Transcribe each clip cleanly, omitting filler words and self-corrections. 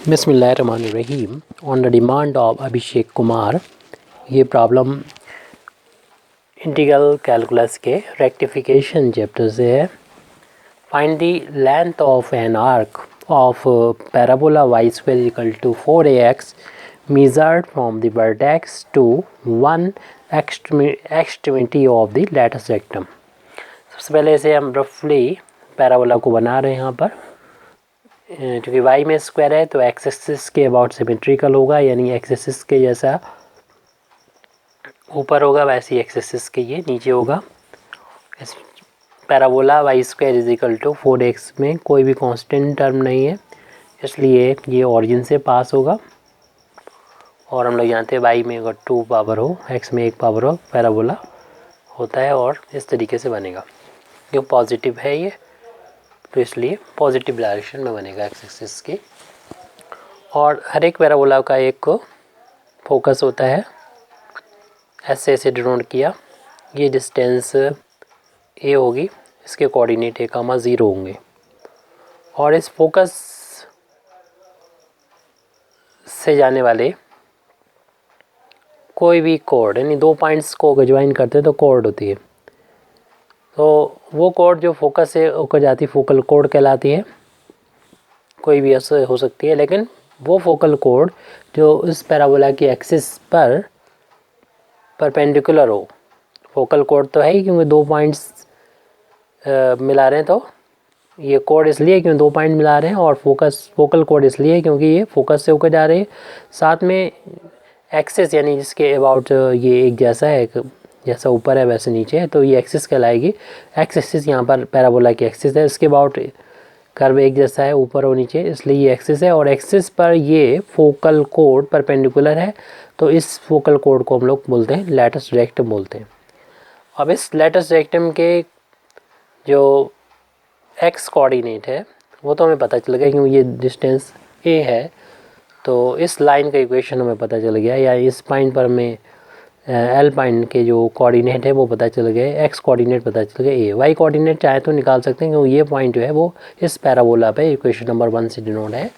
बिस्मिल्लाहिर्रहमानिर्रहीम। On the demand of Abhishek Kumar, ये problem integral calculus के रेक्टिफिकेशन चैप्टर से है। Find the length of an arc of parabola y square equal to 4ax measured from the vertex to one extremity of the lattice rectum। सबसे पहले इसे हम रफली parabola को बना रहे हैं यहाँ पर, क्योंकि y में स्क्वायर है तो एक्स एक्सिस के अबाउट सिमेट्रिकल होगा, यानी एक्स एक्सिस के जैसा ऊपर होगा वैसे ही एक्स एक्सिस के ये नीचे होगा। इस parabola y square is equal to 4x में कोई भी कांस्टेंट टर्म नहीं है, इसलिए ये ऑरिजिन से पास होगा। और हम लोग जानते हैं y में अगर 2 पावर हो, x में 1 पावर हो, पैराबोला होता है और इस तरीके से बनेगा। क्यों पॉजिटिव है ये, तो इसलिए पॉजिटिव डायरेक्शन में बनेगा एक्स एक्सिस की। और हर एक पैराबोला का एक फोकस होता है, ऐसे डिनोट किया। ये डिस्टेंस ए होगी, इसके कोऑर्डिनेट a, 0 होंगे। और इस फोकस से जाने वाले कोई भी कोड, यानी दो पॉइंट्स को ज्वाइन करते हैं तो कोड होती है, तो वो कोड जो फोकस से होकर जाती फोकल कोड कहलाती है। कोई भी ऐसे हो सकती है, लेकिन वो फोकल कोड जो इस पैराबोला की एक्सिस पर परपेंडिकुलर हो। फोकल कोड तो है ही, क्योंकि दो पॉइंट्स मिला रहे हैं, तो ये कोड इसलिए क्यों दो पॉइंट मिला रहे हैं, और फोकल कोड इसलिए क्योंकि ये फोकस से होकर जा रहे हैं। साथ में एक्सिस, यानी जिसके अबाउट ये एक जैसा है, जैसा ऊपर है वैसे नीचे है, तो ये एक्सिस कहलाएगी। एक्स एक्सिस यहाँ पर पैराबोला की एक्सिस है, इसके अबाउट कर्व एक जैसा है ऊपर और नीचे, इसलिए ये एक्सिस है। और एक्सिस पर ये फोकल कोड परपेंडिकुलर है, तो इस फोकल कोड को हम लोग बोलते हैं लैटिस रेक्टम बोलते हैं। अब इस लैटिस रेक्टम के जो एक्स कोऑर्डिनेट है वो तो हमें पता चल गया, क्योंकि ये डिस्टेंस ए है, तो इस लाइन का इक्वेशन हमें पता चल गया, या इस पॉइंट पर हमें एल पॉइंट के जो कोऑर्डिनेट है वो पता चल गए, एक्स कोऑर्डिनेट पता चल गए, ए वाई कोऑर्डिनेट चाहे तो निकाल सकते हैं, क्योंकि ये पॉइंट जो है वो इस पैराबोला पे इक्वेशन नंबर 1 से डिनोट है।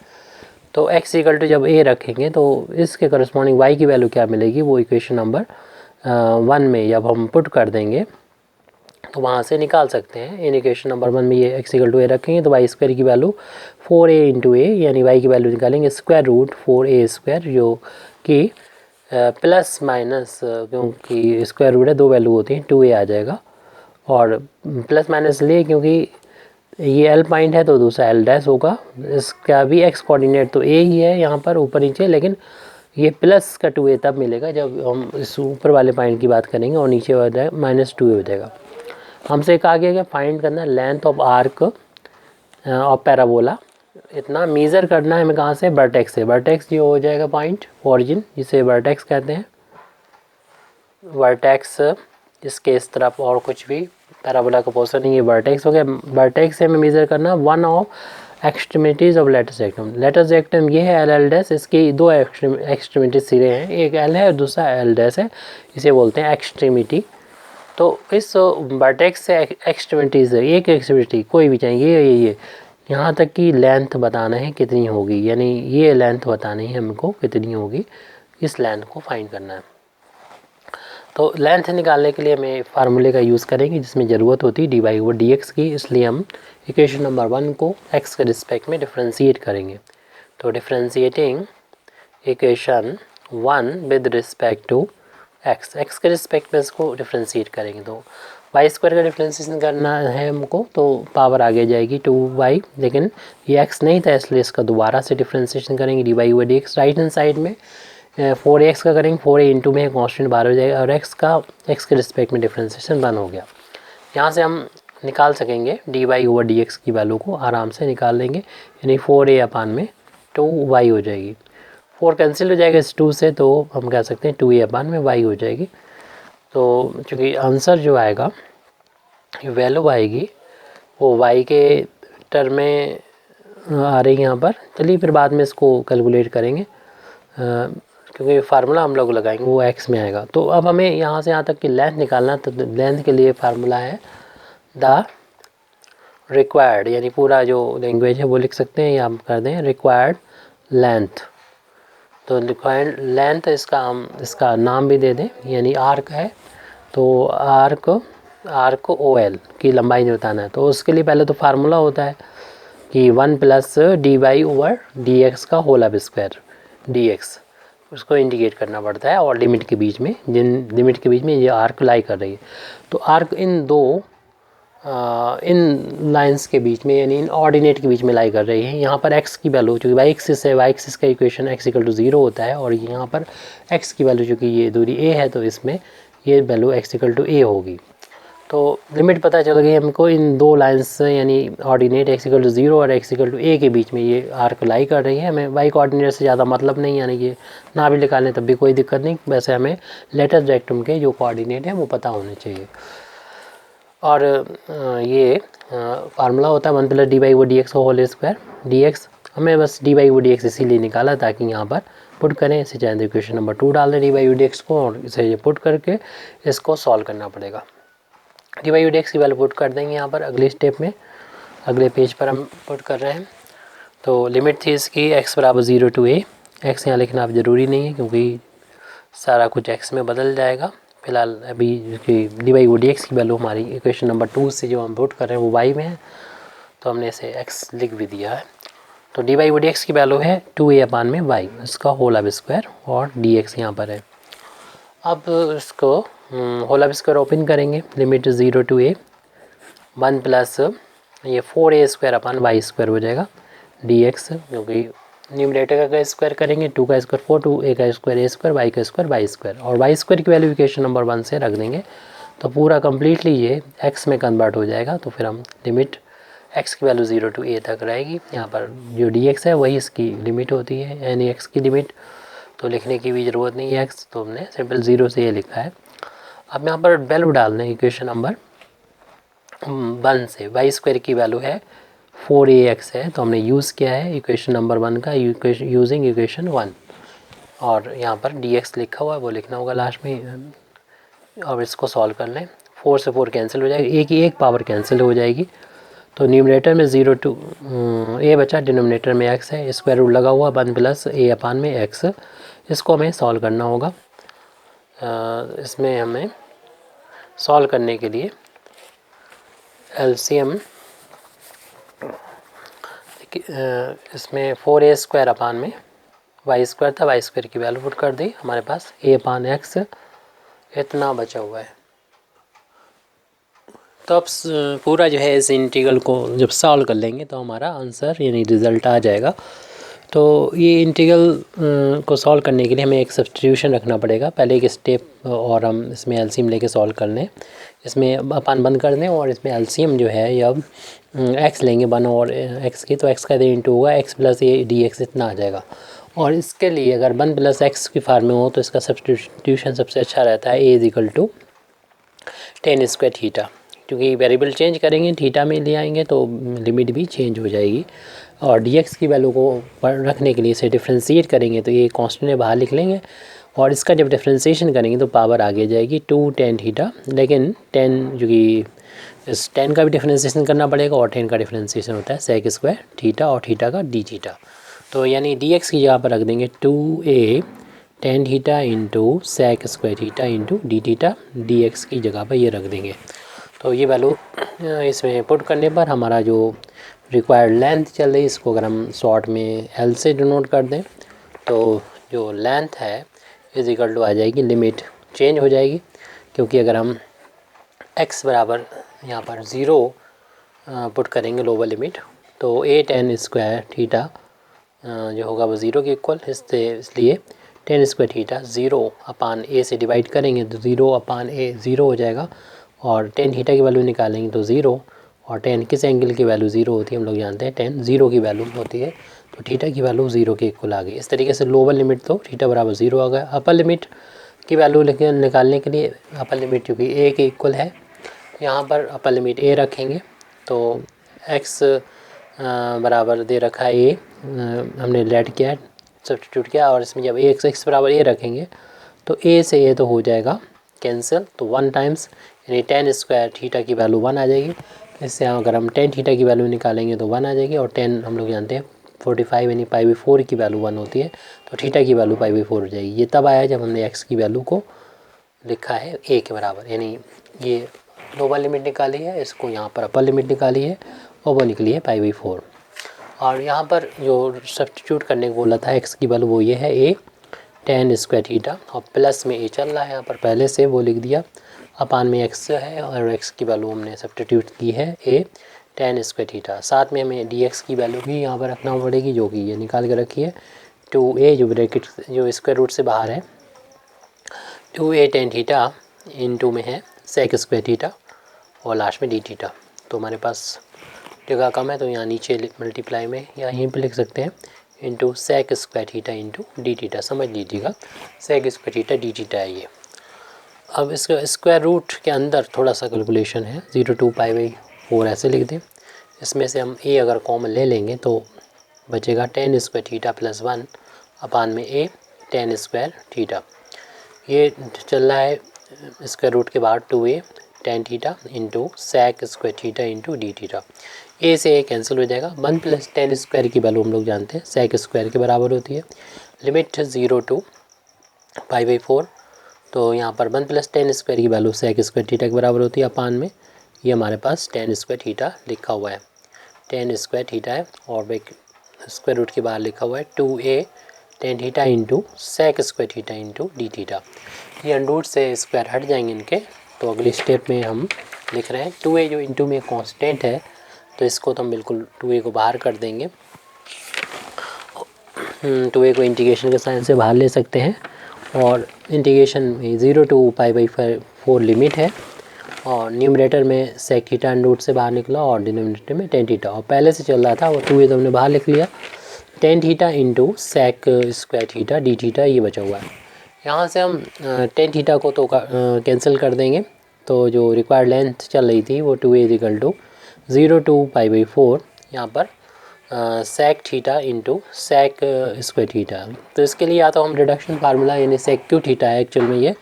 तो एक्स इक्वल टू जब ए रखेंगे तो इसके करस्पॉन्डिंग वाई की वैल्यू क्या मिलेगी, वो इक्वेशन नंबर 1 में जब हम पुट कर देंगे तो वहाँ से निकाल सकते हैं। इन इक्वेशन नंबर 1 में ये एक्स इक्वल टू ए रखेंगे तो वाई स्क्वायर की वैल्यू 4a इंटू ए, यानी वाई की वैल्यू निकालेंगे स्क्वायर रूट 4a स्क्वायर, जो कि प्लस माइनस, क्योंकि स्क्वायर रूट है दो वैल्यू होती हैं, 2a आ जाएगा। और प्लस माइनस लिए क्योंकि ये एल पॉइंट है तो दूसरा एल डैश होगा। इसका भी एक्स कोऑर्डिनेट तो ए ही है यहाँ पर ऊपर नीचे, लेकिन ये प्लस का 2a तब मिलेगा जब हम इस ऊपर वाले पॉइंट की बात करेंगे, और नीचे हो जाएगा -2a हो जाएगा। हमसे कहा गया कि फाइंड करना length of arc of parabola, इतना मेज़र करना है हमें कहाँ से, वर्टेक्स से। वर्टेक्स ये हो जाएगा पॉइंट ओरिजिन, जिसे वर्टेक्स कहते हैं। वर्टेक्स इसके इस तरफ और कुछ भी पैराबोला का पोर्शन नहीं, ये वर्टेक्स हो गया। वर्टेक्स से हमें मेज़र करना one of extremities of lattice rectum. Lattice rectum ये है एल डैश, इसकी दो एक्सट्रीमिटी सिरे हैं, एक एल है और दूसरा एल डैश है, इसे बोलते हैं एक्सट्रीमिटी। तो इस वर्टेक्स से एक्सट्रीमिटीज़, एक एक्सट्रीमिटी कोई भी चाहिए, ये यहाँ तक की लेंथ बताना है कितनी होगी, यानी ये लेंथ बतानी है हमको कितनी होगी, इस लेंथ को फाइंड करना है। तो लेंथ निकालने के लिए हमें फार्मूले का यूज़ करेंगे जिसमें ज़रूरत होती है dy/dx की, इसलिए हम इक्वेशन नंबर 1 को x के रिस्पेक्ट में डिफ्रेंशिएट करेंगे। तो differentiating equation 1 with respect to x के रिस्पेक्ट में इसको डिफ्रेंशिएट करेंगे। तो वाई स्क्वायर का डिफ्रेंशिएशन करना है हमको, तो पावर आगे जाएगी 2y, लेकिन ये x नहीं था इसलिए इसका दोबारा से डिफ्रेंशिएशन करेंगे dy/dx। राइट हैंड साइड में 4x का करेंगे, 4a इंटू में कॉन्स्टेंट बाहर हो जाएगा, और x के रिस्पेक्ट में डिफ्रेंशिएशन 1 हो गया। यहाँ से हम निकाल सकेंगे dy/dx की वैल्यू को आराम से निकाल लेंगे, यानी 4a अपान में 2y हो जाएगी। 4 कैंसिल हो जाएगा इस 2 से, तो हम कह सकते हैं 2a अपान में y हो जाएगी। तो चूँकि आंसर जो आएगा, वैल्यू आएगी वो y के टर्म में आ रही है यहाँ पर। चलिए फिर बाद में इसको कैलकुलेट करेंगे, क्योंकि फार्मूला हम लोग लगाएंगे वो x में आएगा। तो अब हमें यहाँ से यहाँ तक की लेंथ निकालना, तो लेंथ के लिए फार्मूला है द रिक्वायर्ड, यानी पूरा जो लैंग्वेज है वो लिख सकते हैं, या हम कर दें रिक्वायर्ड लेंथ, तो डिफाइंड लेंथ इसका नाम भी दे दें, यानी आर्क है तो आर्क ओ एल की लंबाई बताना है। तो उसके लिए पहले तो फार्मूला होता है कि 1 plus D Y over D X का होल अब स्क्वायर डी एक्स, उसको इंडिकेट करना पड़ता है। और लिमिट के बीच में, जिन लिमिट के बीच में ये आर्क लाई कर रही है, तो आर्क इन लाइंस के बीच में, यानी इन ऑर्डिनेट के बीच में लाई कर रही है। यहाँ पर x की वैल्यू, चूँकि वाई एक्सिस है, वाई एक्सिस का इक्वेशन x इक्वल टू 0 होता है, और यहाँ पर x की वैल्यू चूँकि ये दूरी a है तो इसमें ये value x equal to a होगी। तो लिमिट पता चल गई हमको इन दो लाइंस से, यानी ऑर्डिनेट x इक्वल टू 0 और x इक्वल टू a के बीच में ये आर्क लाई कर रही है। हमें y कोऑर्डिनेट से ज़्यादा मतलब नहीं, यानी कि ना भी निकालें तब भी कोई दिक्कत नहीं, वैसे हमें लेटेस्ट रेक्टम के जो कोऑर्डिनेट है वो पता होने चाहिए। और ये फार्मूला होता है 1 प्लस डी वाई वो डी एक्स का होल स्क्वायर डी एक्स। हमें बस डी वाई वो डी एक्स इसीलिए निकाला ताकि यहाँ पर पुट करें, इसे चाहे तो इक्वेशन नंबर 2 डाल दें डी वाई वो डी एक्स को, और इसे ये पुट करके इसको सॉल्व करना पड़ेगा। डी वाई वो डी एक्स की वैल्यू पुट कर देंगे यहाँ पर अगले स्टेप में, अगले पेज पर हम पुट कर रहे हैं। तो लिमिट थी इसकी x बराबर 0 टू a, x यहाँ लिखना अब ज़रूरी नहीं है क्योंकि सारा कुछ x में बदल जाएगा। फिलहाल अभी डी वाई वो डी एक्स की वैल्यू हमारी इक्वेशन नंबर 2 से जो हम पुट कर रहे हैं वो y में है, तो हमने इसे x लिख भी दिया है। तो डी वाई वो डी एक्स की वैल्यू है 2a अपान में y, इसका होल अब स्क्वायर, और डी एक्स यहाँ पर है। अब इसको होल अब स्क्वायर ओपन करेंगे, लिमिट 0 टू a, 1 प्लस ये 4a square upon y square हो जाएगा डी एक्स, क्योंकि न्यूमरेटर का स्क्वायर करेंगे, 2 का स्क्वायर 4, 2 a का स्क्वायर a स्क्वायर, वाई का स्क्वायर वाई स्क्वायर, और वाई स्क्वायर की वैल्यू इक्वेशन नंबर 1 से रख देंगे तो पूरा कम्प्लीटली ये x में कन्वर्ट हो जाएगा। तो फिर हम लिमिट x की वैल्यू 0 टू a तक रहेगी। यहाँ पर जो dx है वही इसकी लिमिट होती है, यानी x की लिमिट, तो लिखने की भी ज़रूरत नहीं है x, तो हमने सिंपल 0 से a लिखा है। अब यहाँ पर वैल्यू डाल दें इक्वेशन नंबर 1 से, वाई स्क्वायर की वैल्यू है 4ax है, तो हमने यूज़ किया है इक्वेशन नंबर 1 का यूजिंग इक्वेशन 1, और यहाँ पर dx लिखा हुआ है वो लिखना होगा लास्ट में। और इसको सॉल्व कर लें, 4 से 4 कैंसिल हो जाएगी, a की एक पावर कैंसिल हो जाएगी, तो न्यूमरेटर में 0 टू a बचा, डिनोमिनेटर में x है, स्क्वायर रूट लगा हुआ 1 प्लस a अपान में x, इसको हमें सॉल्व करना होगा। इसमें हमें सॉल्व करने के लिए एलसीएम इसमें 4a स्क्वायर अपान में वाई स्क्वायर था, वाई स्क्वायर की वैल्यू पुट कर दी, हमारे पास a अपान x इतना बचा हुआ है। तो अब पूरा जो है इस इंटीग्रल को जब सॉल्व कर लेंगे तो हमारा आंसर यानी रिज़ल्ट आ जाएगा। तो ये इंटीग्रल को सॉल्व करने के लिए हमें एक सब्स्टिट्यूशन रखना पड़ेगा, पहले एक स्टेप, और हम इसमें एलसीएम लेके सॉल्व कर लें, इसमें अपान बंद कर दें, और इसमें एलसीएम जो है अब x लेंगे 1 और x की, तो x का इंटू होगा x plus A D x इतना आ जाएगा। और इसके लिए अगर 1 प्लस एक्स की फार्म में हो तो इसका सब्स्टिट्यूशन सबसे अच्छा रहता है, a is equal to tan square theta, क्योंकि वेरिएबल चेंज करेंगे थीटा में ले आएंगे तो लिमिट भी चेंज हो जाएगी। और dx की वैल्यू को रखने के लिए इसे डिफ्रेंशिएट करेंगे तो ये कांस्टेंट है बाहर लिख लेंगे, और इसका जब डिफ्रेंशिएशन करेंगे तो पावर आगे जाएगी 2 tan थीटा, लेकिन tan जो कि इस tan का भी डिफ्रेंशिएशन करना पड़ेगा, और tan का डिफ्रेंशिएशन होता है sec स्क्वायर थीटा और थीटा का d थीटा। तो यानी dx की जगह पर रख देंगे 2a tan theta into sec square theta into D theta, dx की जगह पर ये रख देंगे। तो ये वैल्यू इसमें पुट करने पर हमारा जो रिक्वायर्ड लेंथ चल रही है, इसको अगर हम शॉर्ट में L से डिनोट कर दें तो जो लेंथ है इज इक्वल टू आ जाएगी, लिमिट चेंज हो जाएगी, क्योंकि अगर हम x बराबर यहाँ पर 0 पुट करेंगे लोअर लिमिट, तो a tan स्क्वायर थीटा जो होगा वो 0 के इक्वल, इसलिए tan square theta 0 upon a से डिवाइड करेंगे तो 0 अपान a 0 हो जाएगा, और tan थीटा की वैल्यू निकालेंगे तो 0, और tan किस एंगल की वैल्यू 0 होती है हम लोग जानते हैं, tan 0 की वैल्यू होती है, तो थीटा की वैल्यू 0 के इक्वल आ गई। इस तरीके से लोअर लिमिट तो थीटा बराबर 0 आ गया। अपर लिमिट की वैल्यू निकालने के लिए अपर लिमिट क्योंकि a के इक्वल है, यहाँ पर अपर लिमिट a रखेंगे, तो x बराबर दे रखा है a, हमने लेट किया है, सब्स्टिट्यूट किया, और इसमें जब x बराबर a रखेंगे तो a से a तो हो जाएगा कैंसिल, तो 1 टाइम्स यानी tan स्क्वायर थीटा की वैल्यू 1 आ जाएगी। इससे अगर हम tan थीटा की वैल्यू निकालेंगे तो 1 आ जाएगी, और tan हम लोग जानते हैं 45 यानी π/4 की वैल्यू 1 होती है, तो थीटा की वैल्यू π/4 हो जाएगी। ये तब आया जब हमने x की वैल्यू को लिखा है a के बराबर, यानी ये लोअर लिमिट निकाली है, इसको यहाँ पर अपर लिमिट निकाली है और वो निकली है π/4। और यहाँ पर जो सब्स्टिट्यूट करने को बोला था x की वैल्यू वो ये है a tan स्क्वायर थीटा, और प्लस में a चल रहा है यहाँ पर पहले से वो लिख दिया, अपान में x है और x की वैल्यू हमने सब्स्टिट्यूट की है a tan स्क्वायर थीटा। साथ में हमें dx की वैल्यू भी यहाँ पर रखना पड़ेगी, जो कि ये निकाल के रखी है 2a जो ब्रैकेट जो स्क्वायर रूट से बाहर है 2a tan थीटा इनटू में है sec स्क्वायर थीटा और लास्ट में d थीटा। तो हमारे पास जगह कम है तो यहाँ नीचे मल्टीप्लाई में या यहीं पे लिख सकते हैं into sec square theta into D theta, समझ लीजिएगा sec square theta d theta है ये। अब इसका स्क्वायर रूट के अंदर थोड़ा सा कैलकुलेशन है, 0 to π/4 ऐसे लिख दें। इसमें से हम a अगर कॉमन ले लेंगे तो बचेगा tan स्क्वायर थीटा प्लस 1 अपान में a tan स्क्वायर थीटा। ये चल रहा है स्क्वायर रूट के बाहर 2a tan theta into sec square theta into D theta. a से a कैंसिल हो जाएगा, 1 प्लस tan स्क्वायर की वैल्यू हम लोग जानते हैं sec स्क्वायर के बराबर होती है। लिमिट 0 to π/4, तो यहाँ पर 1 प्लस tan स्क्वायर की वैल्यू sec स्क्वायर थीटा के बराबर होती है अपान में ये हमारे पास tan स्क्वायर थीटा लिखा हुआ है, tan स्क्वायर थीटा है और स्क्वायर रूट के बाहर लिखा हुआ है 2a tan theta into sec square theta into D theta. ये अंडरूट से स्क्वायर हट जाएंगे इनके, तो अगली स्टेप में हम लिख रहे हैं 2a जो इंटू में कांस्टेंट है, तो इसको तो हम बिल्कुल 2a को बाहर कर देंगे, 2a को इंटीग्रेशन के साइन से बाहर ले सकते हैं और इंटीग्रेशन में 0 to π/4 लिमिट है और न्यूमरेटर में sec थीटा अंडरूट से बाहर निकला और डिनोमिनेटर में tan थीटा, और पहले से चल रहा था वो 2a तो हमने बाहर लिख लिया, tan theta into sec square theta d theta ये बचा हुआ है। यहाँ से हम tan थीटा को तो कैंसिल कर देंगे, तो जो रिक्वायर्ड लेंथ चल रही थी वो 2a = 0 to π/4 यहाँ पर sec theta into sec square theta. तो इसके लिए या तो हम रिडक्शन फार्मूला यानी sec क्यू थीटा है एक्चुअल में, ये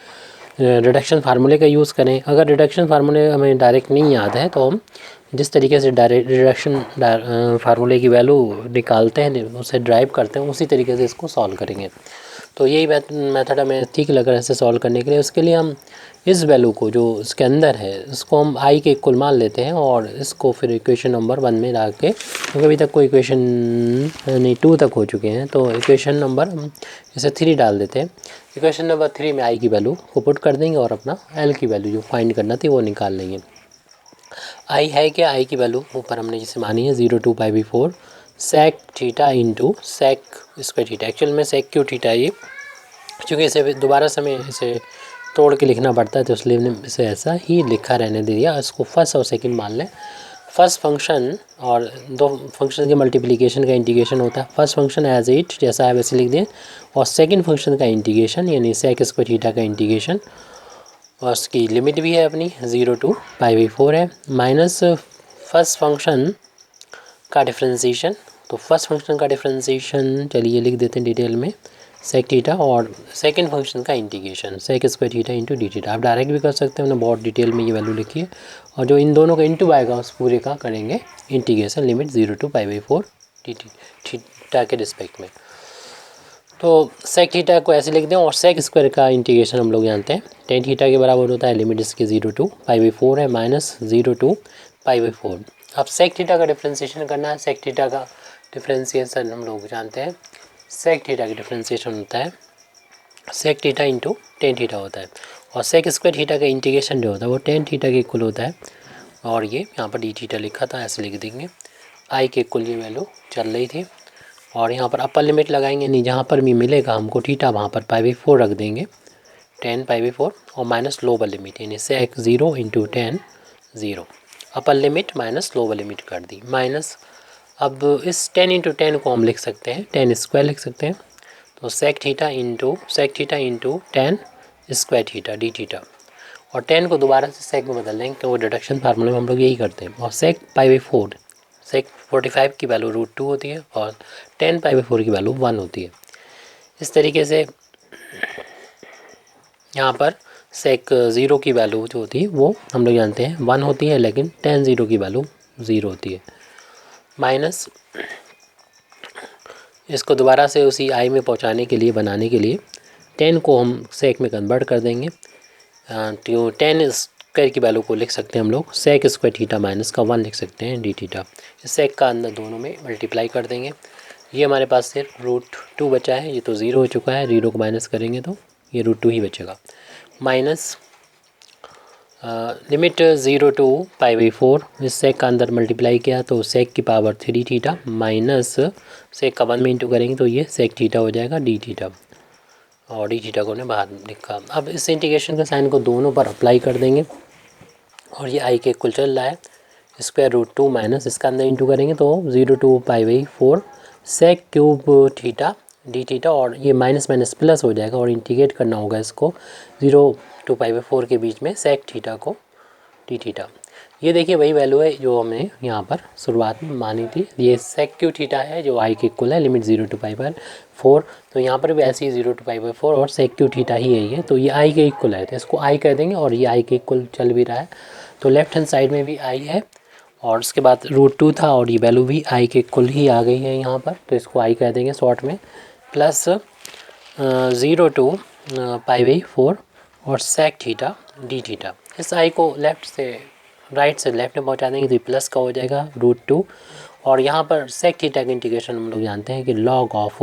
रिडक्शन फार्मूले का यूज़ करें। अगर रिडक्शन फार्मूले हमें डायरेक्ट नहीं याद है तो हम जिस तरीके से डायरेक्ट रिडक्शन फार्मूले की वैल्यू निकालते हैं उसे ड्राइव करते हैं उसी तरीके से इसको सॉल्व करेंगे। तो यही मेथड हमें ठीक लग रहा है इसे सॉल्व करने के लिए। उसके लिए हम इस वैल्यू को जो इसके अंदर है इसको हम i के इक्वल मान लेते हैं और इसको फिर इक्वेशन नंबर 1 में ला के, क्योंकि अभी तक कोई इक्वेशन नहीं 2 तक हो चुके हैं, तो इक्वेशन नंबर हम इसे 3 डाल देते हैं। इक्वेशन नंबर 3 में i की वैल्यू को पुट कर देंगे और अपना l की वैल्यू जो फाइंड करना थी वो निकाल लेंगे। i है क्या, i की वैल्यू ऊपर हमने जिसे मानी है 0 to π/4 sec theta into sec square theta. Actual में sec क्यू थीटा ये, क्योंकि इसे दोबारा से हमें इसे तोड़ के लिखना पड़ता है तो इसलिए हमने इसे ऐसा ही लिखा रहने दे दिया। इसको फर्स्ट और सेकंड मान लें। फर्स्ट फंक्शन और दो फंक्शन के मल्टीप्लिकेशन का इंटीग्रेशन होता है। फर्स्ट फंक्शन एज इट जैसा है वैसे लिख दें, और सेकंड फंक्शन का इंटीग्रेशन यानी sec स्क्वायर थीटा का इंटीग्रेशन, और उसकी लिमिट भी है अपनी 0 to π/4 है, माइनस फर्स्ट फंक्शन का डिफ्रेंसीशन। तो फर्स्ट फंक्शन का डिफ्रेंसीशन चलिए लिख देते हैं डिटेल में sec थीटा, और सेकंड फंक्शन का integration sec square theta into D theta. आप डायरेक्ट भी कर सकते हैं, हमने बहुत डिटेल में ये वैल्यू लिखी है, और जो इन दोनों का इंटू आएगा उस पूरे का करेंगे integration limit 0 to π/4 d theta के रिस्पेक्ट में। तो sec थीटा को ऐसे लिख दें, और sec स्क्वायर का इंटीग्रेशन हम लोग जानते हैं tan थीटा के बराबर होता है, लिमिट इसकी 0 to π/4 है माइनस 0 to π/4। अब sec थीटा का डिफ्रेंसिएशन करना है। sec थीटा का डिफ्रेंसिएशन हम लोग जानते हैं, sec थीटा का डिफ्रेंसिएशन होता है sec theta into tan theta होता है, और sec स्क्वायर थीटा का इंटीग्रेशन जो होता है वो tan थीटा के इक्वल होता है, और ये यहाँ पर डी थीटा लिखा था ऐसे लिख देंगे। i के इक्वल ये वैल्यू चल रही थी, और यहाँ पर अपर लिमिट लगाएंगे, नहीं जहाँ पर भी मिलेगा हमको थीटा वहाँ पर π/4 रख देंगे, tan π/4, और माइनस लोअर लिमिट यानी sec 0 into tan 0। Upper limit minus lower limit कर दी, माइनस अब इस 10 इंटू 10 को हम लिख सकते हैं tan स्क्वायर लिख सकते हैं, तो sec theta into tan square theta d theta, और 10 को दोबारा से sec में बदल देंगे क्योंकि रिडक्शन फार्मूले में हम लोग यही करते हैं। और sec π/4 sec 45 की वैल्यू √2 होती है और tan π/4 की वैल्यू 1 होती है। इस तरीके से यहाँ पर sec 0 की वैल्यू जो होती है वो हम लोग जानते हैं 1 होती है, लेकिन tan 0 की वैल्यू 0 होती है। माइनस इसको दोबारा से उसी आई में पहुंचाने के लिए, बनाने के लिए 10 को हम सेक में कन्वर्ट कर देंगे। तो 10 स्क्वायर की वैल्यू को लिख सकते हैं हम लोग सेक स्क्वायर थीटा माइनस का 1 लिख सकते हैं डी थीटा। इस सेक का अंदर दोनों में मल्टीप्लाई कर देंगे। ये हमारे पास सिर्फ √2 बचा है, ये तो 0 हो चुका है, 0 को माइनस करेंगे तो ये √2 ही बचेगा। माइनस लिमिट 0 टू π/4, इस सेक का अंदर मल्टीप्लाई किया तो सेक की पावर 3 थीटा माइनस सेक का 1 में इंटू करेंगे तो ये सेक थीटा हो जाएगा डी थीटा, और डी थीटा को हमने बाहर लिखा। अब इस इंटीग्रेशन का साइन को दोनों पर अप्लाई कर देंगे और ये आई के इक्वल चल रहा है √2 माइनस इसका अंदर इंटू करेंगे तो 0 to π/4 sec cube theta d theta, और ये माइनस माइनस प्लस हो जाएगा और इंटीग्रेट करना होगा इसको 0 टू π/4 के बीच में सेक थीटा को डी थीटा। ये देखिए वही वैल्यू है जो हमने यहाँ पर शुरुआत में मानी थी। ये सेक क्यू थीटा है जो आई के इक्वल है, लिमिट 0 टू π/4, तो यहाँ पर भी ऐसे ही 0 टू π/4 और सेक क्यू थीटा ही है ये, तो ये आई के इक्वल है तो इसको आई कह देंगे और ये आई के इक्वल चल भी रहा है तो लेफ्ट हैंड साइड में भी आई है और उसके बाद √2 था और ये वैल्यू भी आई के इक्वल ही आ गई है यहाँ पर, तो इसको आई कह देंगे शॉर्ट में, प्लस 0 टू π/4 और सेक थीटा डी थीटा। इस आई को लेफ़्ट से राइट से लेफ्ट में पहुंचा देंगे तो प्लस का हो जाएगा √2, और यहाँ पर सेक थीटा का इंटीग्रेशन हम लोग जानते हैं कि log of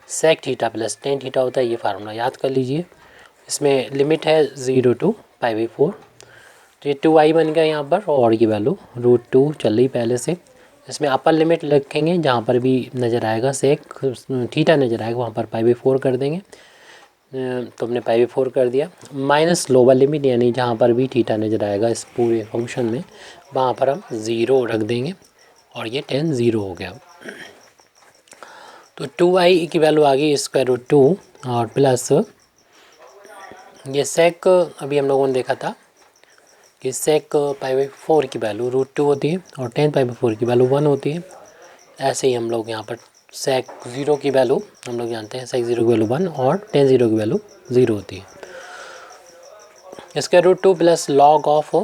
sec theta plus tan theta होता है, ये फार्मूला याद कर लीजिए। इसमें लिमिट है 0 टू π/4, तो ये 2i बन गया यहाँ पर और ये वैल्यू √2 चल रही पहले से। इसमें अपर लिमिट रखेंगे जहाँ पर भी नज़र आएगा सेक थीटा नज़र आएगा वहाँ पर π/4 कर देंगे, तो हमने π/4 कर दिया, माइनस लोअर लिमिट यानी जहाँ पर भी थीटा नज़र आएगा इस पूरे फंक्शन में वहाँ पर हम 0 रख देंगे और ये 10 0 हो गया। तो 2i की वैल्यू आ गई √2 और प्लस ये सेक अभी हम लोगों ने देखा था कि सेक π/4 की वैल्यू √2 होती है और 10 π/4 की वैल्यू 1 होती है। ऐसे ही हम लोग यहाँ पर सेक 0 की वैल्यू हम लोग जानते हैं, सेक 0 की वैल्यू 1 और 10 0 की वैल्यू 0 होती है। इसका √2 प्लस लॉग ऑफ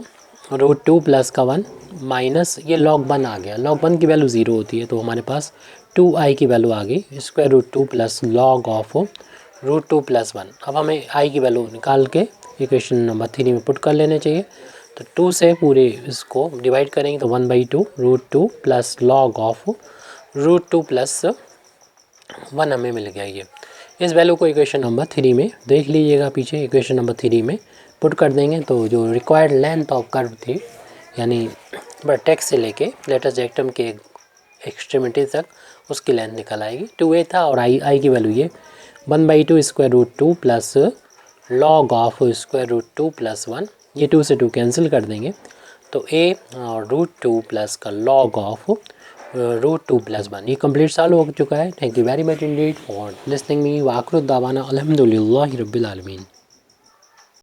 √2 प्लस का 1 माइनस ये लॉग 1 आ गया, लॉग 1 की वैल्यू 0 होती है तो हमारे पास 2i की वैल्यू आ गई √2 प्लस लॉग ऑफ √2 प्लस 1। अब हमें i की वैल्यू निकाल के इक्वेशन नंबर 3 में पुट कर लेने चाहिए, तो 2 से पूरे इसको डिवाइड करेंगे तो 1/2 √2 प्लस लॉग ऑफ √2 प्लस 1 हमें मिल गया। ये इस वैल्यू को इक्वेशन नंबर 3 में देख लीजिएगा, पीछे इक्वेशन नंबर 3 में पुट कर देंगे तो जो रिक्वायर्ड लेंथ ऑफ कर्व थी यानी वर्टेक्स से लेके लेटेस्ट रेक्टम के एक्सट्रीमिटी तक उसकी लेंथ निकल आएगी। 2a था और आई की वैल्यू ये 1/2 √2 प्लस लॉग ऑफ √2 प्लस 1, ये 2 से 2 कैंसिल कर देंगे तो a और √2 प्लस का लॉग ऑफ √2 प्लस 1। ये कंप्लीट सॉल्व हो चुका है। Thank you very much indeed for listening me. वाखिर दावाना अल्हम्दुलिल्लाहि रब्बिल आलमीन।